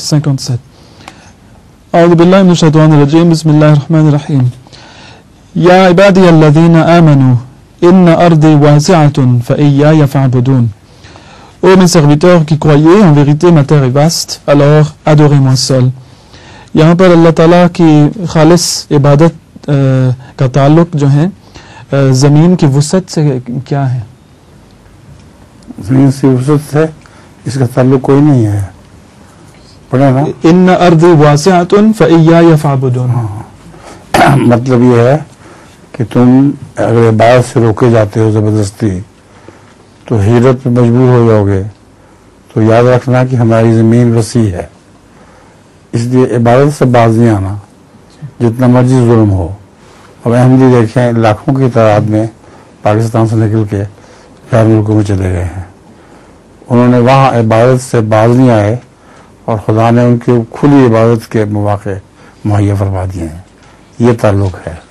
57. أعوذ بالله من الشيطان الرجيم. بسم الله الرحمن الرحيم. يا عبادي الذين آمنوا إن أرضي واسعة فإياي فاعبدون. Ô mes serviteurs qui croyez, en vérité ma terre est vaste, alors adorez-moi seul. यहाँ पर अल्लाह ताला की खालिस इबादत का ताल्लुक जो है ज़मीन की वुसअत से क्या है? ज़मीन से वुसअत से इसका ताल्लुक कोई नहीं है। पढ़ा ना, इन्न अर्दी वासिअतुन फइय्याय फअबुदून। मतलब ये है कि तुम अगर इबादत से रोके जाते हो ज़बरदस्ती तो हिजरत में मजबूर हो जाओगे। तो याद रखना कि हमारी ज़मीन वसी है, इसलिए इबादत से बाज नहीं आना, जितना मर्जी जुल्म हो। अब अहमदी देखें लाखों की तादाद में पाकिस्तान से निकल के गैर मुल्कों में चले गए हैं। उन्होंने वहाँ इबादत से बाज नहीं आए और खुदा ने उनकी खुली इबादत के मौके मुहैया फरमा दिए हैं। ये ताल्लुक है।